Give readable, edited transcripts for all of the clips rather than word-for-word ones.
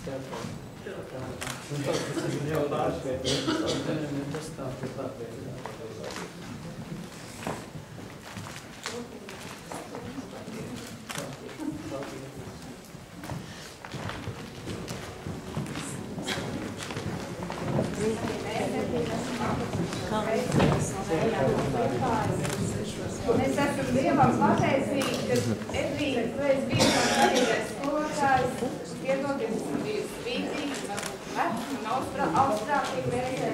Es esmu Dievam pateicīga, ka Edvīna, tu esi bijis man garīgais skolotājs, piedoties, esmu bijis spīdīgs, un augstrātīgi reizē.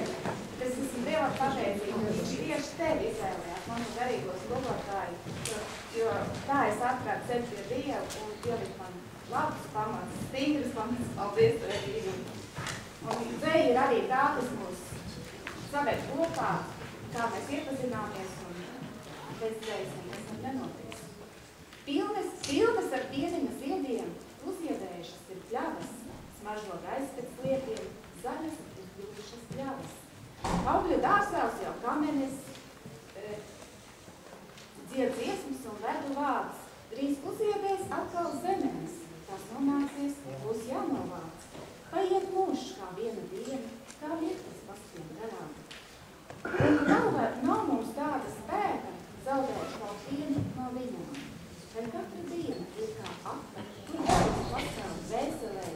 Es esmu Dievam pateicīga, ka viņš tieši tevi izvēlējās, manu garīgo skolotāju, jo tā es atklātu ceļu pie Dievu un ieliku man labus pamats, stingras pamats, paldies tev, Edvīna. Un dzeja ir arī tā, kas mūs saved kopā, kā mēs iepazināmies un bez dzejas nekas nenotiks. Pilnas ar pieniņa ziediem, uzziedējušas ir pļavas, smaržo gaisa pēc lietiem, zaļas ir kļuvušas pļavas. Augļu dārsās jau kamenes, dzied dziesmas un vedu vārds. Drīz uzziedēs atkal zemenes, tās nomācies, būs jānovāc. Paiet mūžs kā viena diena, kā virknes pastiem garām. Un nav mums tāda spēka, zaudēšu kaut vienu no viņām. Vai katra diena ir kā apta, kur daudz pasauli dvēselē,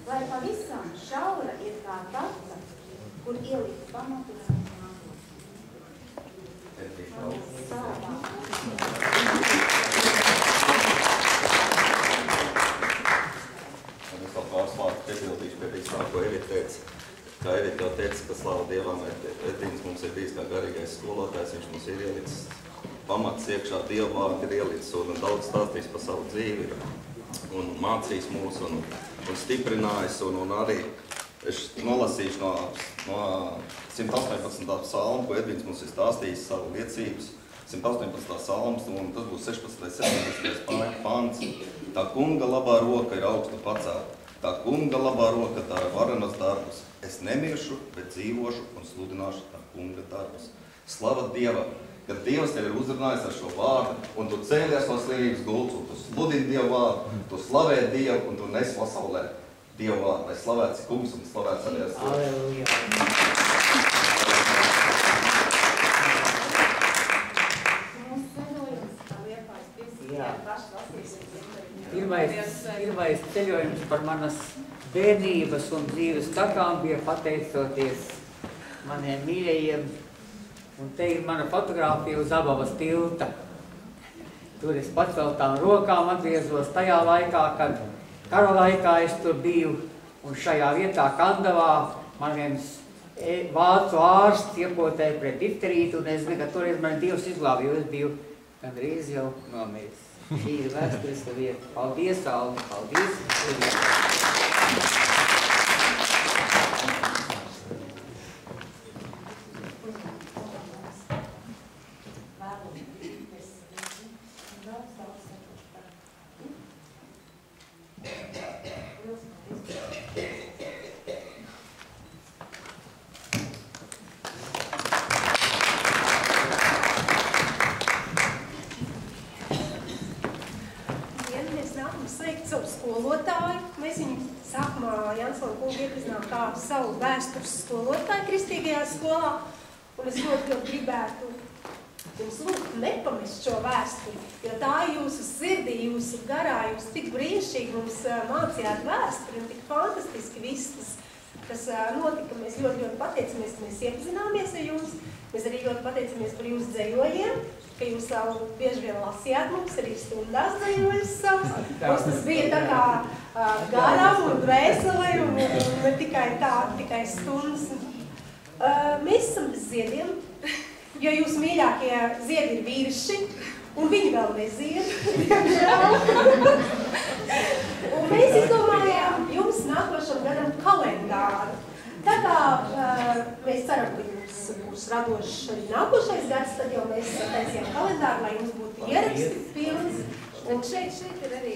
vai pavisam šaura ir kā tata, kur ielikt pamatus un nākot. Es vēl pāris vārdu piebildīšu pie visā, ko Evita teica. Kā Evita jau teica, ka slāva Dievam, Edvīns mums ir bijis kā garīgais skolotājs, viņš mums ir ielicis pamats iekšā, Dieva vārdu ir ielicis un daudz stāstījis par savu dzīvi un mācījis mūs un stiprinājis un arī es nolasīšu no 118. psalmu, ko Edvīns mums ir stāstījis savu liecības. 118. psalms un tas būs 16. 17. pants. Tā kunga labā roka ir augstu pacelta. Tā kunga labā roka dara varenas darbus. Es nemiršu, bet dzīvošu un sludināšu tā kunga darbus. Slava Dievam, kad Dievs tevi ir uzrunājis ar šo vārdu, un tu cēlies no slimības gultas, un tu sludini Dievu vārdu, tu slavē Dievu, un tu nes pasaulē Dievu vārdu. Lai slavēts kungs un slavēts arī ar Aleluja. Mūsu ceļojums, kā Liepājas piesīdē, paši lasīsim. Pirmais ceļojums par manas bērnības un dzīves takām bija pateicoties maniem mīļajiem. Un te ir mana fotogrāfija uz Abavas tilta. Tur es paceltām rokām atgriezos tajā laikā, kad kara laikā es tur biju. Un šajā vietā Kandavā man viens vācu ārsts iepotēja pret difterītu. Un es zinu, ka toreiz mani Dievs izglāba, jo es biju gandrīz jau nomiris. Šī ir vēsturiska vieta. Paldies, Alni! Paldies! Savu vēstures skolotāju kristīgajā skolā, un es ļoti gribētu jums lūgt nepamest šo vēsturi, jo tā jūsu sirdī, jūsu garā, jūs tik brīnišķīgi mums mācījāt vēsturi un tik fantastiski viss, kas notika. Mēs ļoti pateicamies, ka mēs iepazināmies ar jums. Mēs arī ļoti pateicamies par jūsu dzejojiem, ka jūs savu bieži vien lasījāt mums arī stundās dzejojus savus. Mums tas bija tā kā garam un dvēselē un ne tikai stundas. Mēs esam bez ziediem, jo jūsu mīļākie ziedi ir vīriši, un viņi vēl nezied, diemžēl. Un mēs izdomājām jums nākošam gadam kalendāru. Tā kā mēs ceram, ka jums būs radošs arī nākošais gads, tad jau mēs taisījām kalendāru, lai jums būtu ieraksti pilns. Un šeit ir arī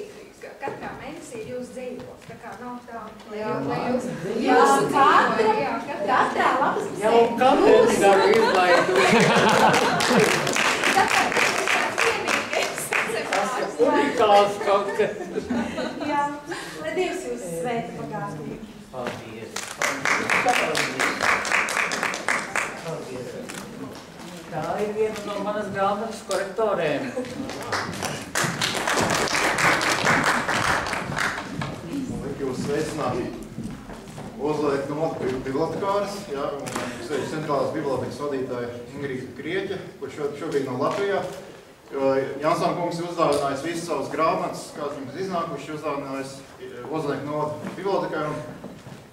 katrā mēnesī jūs dzīvos, tā kā nav tā, lai jūs katrā lapas pusē. Jau kalendāru izlaidu. Tas ir unikāls kaut kas. Jā, lai Dievs jūs svēta pagātnīgi. Paldies. Paldies. Tā ir viena no manas grāmatas korektorēm. Liek jūs sveicināti Ozolnieku novadā bibliotekāris, un sveicināti centrālās bibliotekas vadītāja Ingrīda Krieķe, kurš šobrīd no Latvijā. Jansson kungs ir uzdāvinājis visas savas grāmatas, kāds jums iznākuši, uzdāvinājis Ozolnieku novada bibliotekai, un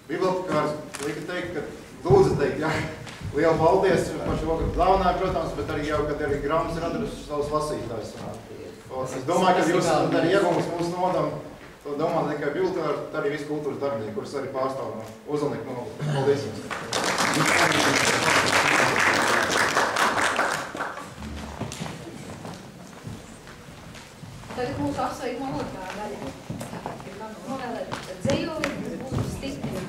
bibliotekāris lika teikt, ka lūdzu teikt, jā, lielu paldies par šo, ka dāvināja, protams, bet arī jau, kad arī grāmatas ir atraduši savus lasītājus. Es domāju, ka jūs esat arī iegūmis mūsu nodam, domāt tikai bibliotekāri, bet arī visi kultūras darbinieki, kurus arī pārstāv no Ozolnieku novada. Paldies jums! Tagad mūsu apsveikuma otrā daļa. Novēlēt dzejoli, kas būtu stipri.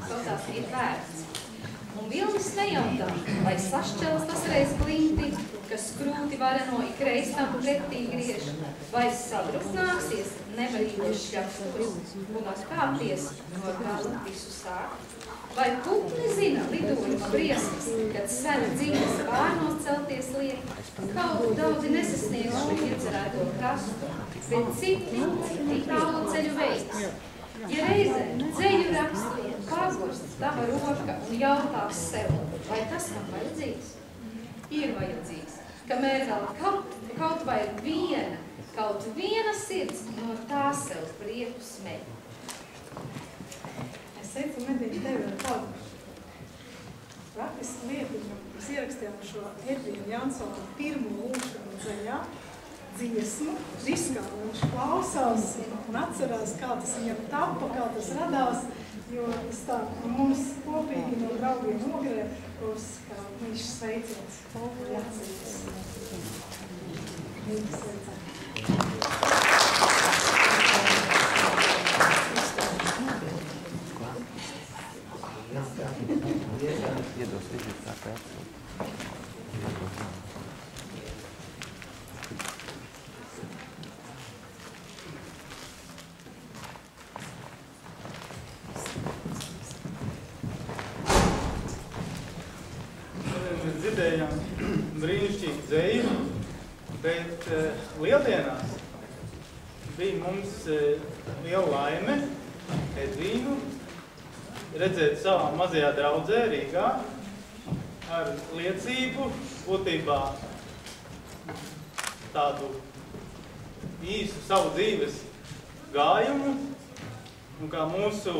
Saucās ir vērts. Un Vilnis nejautā, vai sašķelas tas reiz glinti, kas krūti vareno ik reiz tam pretī griež, vai sabruknāksies, nevarīties šķapstos, un atkāpties no gala visu sākt. Vai putni zina lidojuma briesmas, kad sena dzīves pārnos celties liek, kaut daudzi nesasniedz šo iecerēto krastu, bet citi tālu ceļu veids. Ja reizē dzeļu raksti, pagurst tava roka un jautās sev, vai tas man vajadzīgs? Ir vajadzīgs, kamēr vēl kaut vai viena sirds no tā sev prieku smeļ. Es teicu, medīju tevi ar tādu praktisku lietu, mēs ierakstījām šo Edvīnu Jansonu pirmo lūkšanu dzeļā, dziesmu, diskā, un viņš klausās un atcerās, kā tas viņam tapa, kā tas radās, jo tas tā mums kopīgi no draugiem nogrē, kā viņš sveiciens, un atcerās. Viņš sveicās. Iedos viziet tā kā Mēs dzirdējām brīnišķīgu dzeju, bet lieldienās bija mums liela laime Edvīnu redzēt savā mazajā draudzē Rīgā ar liecību, būtībā tādu īsu savu dzīves gājumu, un kā mūsu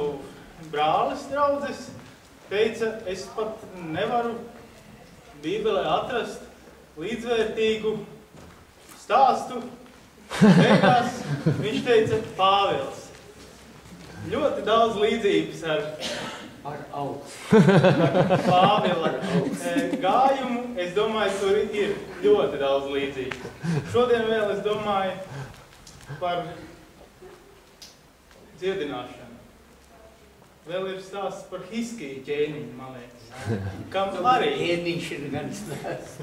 brālis draudzes teica, es pat nevaru Bībelē atrast līdzvērtīgu stāstu. Beigās viņš teica Pāvils. Ļoti daudz līdzības ar Pāvila gājumu. Es domāju, tur ir ļoti daudz līdzības. Šodien vēl es domāju par dziedināšanu. Vēl ir stāsts par Hiskiju ķēniņu, man liekas. Kam arī Ķēniņš ir gan stāsts.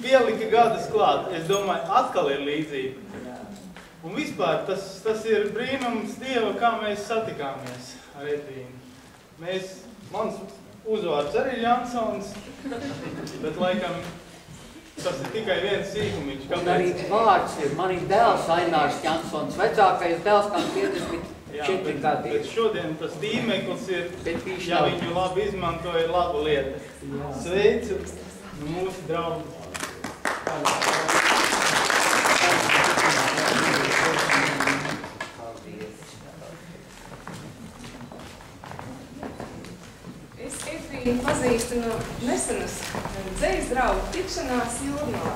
Pielika gadus klāt. Es domāju, atkal ir līdzība. Un vispār tas ir brīnums Dieva, kā mēs satikāmies ar Edvīnu. Mans uzvārds arī ir Jansons, bet laikam tas ir tikai viens sīkumiņš. Un arī vārds ir. Man ir dēls Ainārs Jansons, vecākais dēls, kam 54 gadi. Bet šodien tas tīmeklis ir, ja viņu labi izmanto, ir laba lieta. Sveicu mūsu draugu. Es Edvīnu pazīstu no nesenas dzejas draugu tikšanās Jūrmalā.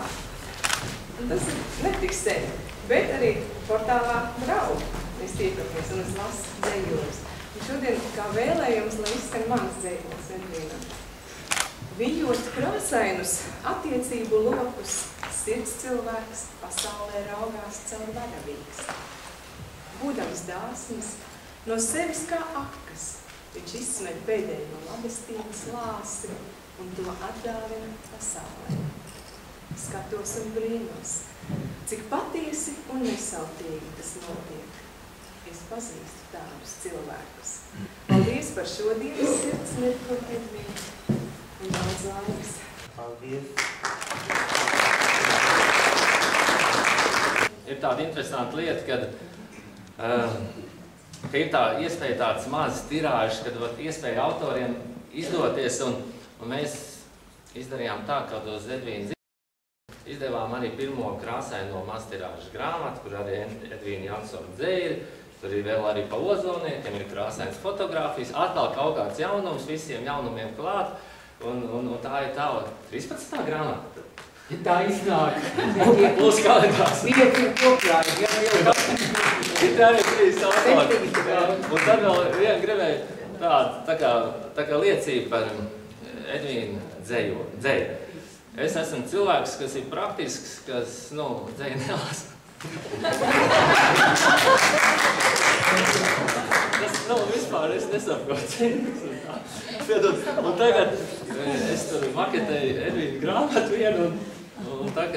Un tas ir netik sen, bet arī portālā draugu. Mēs tiekamies un es lasu dzejos. Un šodien kā vēlējums, lai izskan mans dzejos Edvīnam. Vijot krāsainus attiecību lokus, sirds cilvēks pasaulē raugās caur varavīgs. Būdams dāsnis, no sevis kā akas, viņš izsmeļ pēdējo labestības lāsi un to atdāvina pasaulē. Skatos un brīnos, cik patiesi un nesautīgi tas notiek. es pazīstu tādus cilvēkus. Paldies par šodienas sirds mirkli, Edvīna, un daudz laimes. Paldies. Ir tāda interesanta lieta, ka ir tā iespēja tāds mazs tirāžs, kad iespēja autoriem izdoties, un mēs izdarījām tā, ka uz Edvīna izdevām arī pirmo krāsaino maztirāžu grāmatu, kur arī Edvīna Jansona dzēri, tur ir vēl arī pa ozolniekiem, ir krāsainas fotogrāfijas, atkal kaut kāds jaunums, visiem jaunumiem klāt, un tā ir tā 13. grāmata. Ja tā iznāk. Plus kalendārs. 5 kopjāji, ja jau ir tā arī 3 autori. Un tad vēl vien gribēju tā kā liecība par Edvīna dzēju. Es esmu cilvēks, kas ir praktisks, kas, dzēju nelasa. Tas, vispār es nesaprotu. Un tagad es tur maketēju Edvīna grāmatu vienu, un kad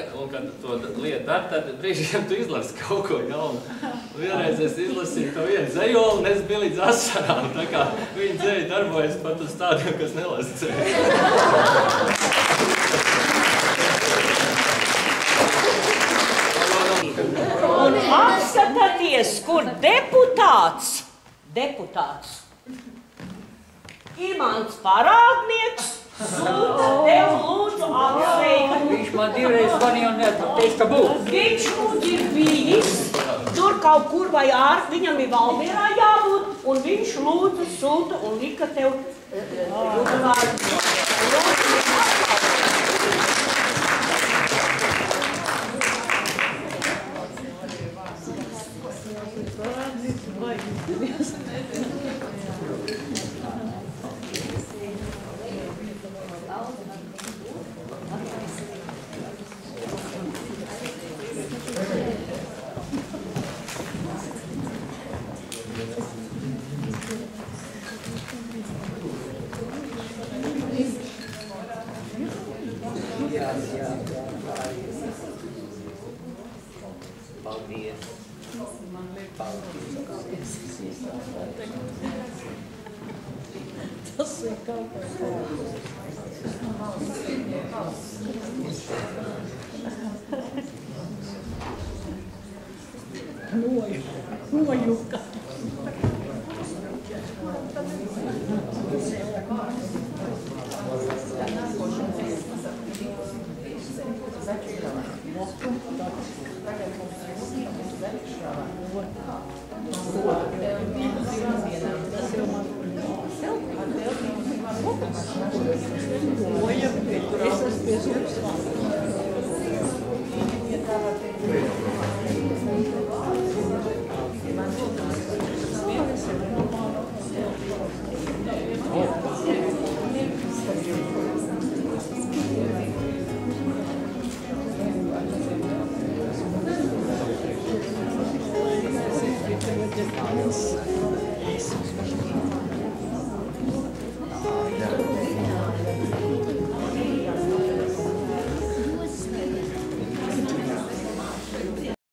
to lietu dar, tad brīžiem tu izlasi kaut ko jaunu. Vienreiz es izlasīju to vienu dzejoli, un es biju līdz asarām, tā kā viņa dzēja darbojas pat uz tādiem, kas nelasa dzēju. Un apskatāties, kur deputāts Imants Parādnieks sūta tev lūdzu apsveikt. Viņš man divreiz zvanīja un neteica, ka būs. Viņš lūdzu ir bijis, tur kaut kur vai viņam ir Valmierā jābūt, un viņš lūdzu sūta un lika tev nojuka.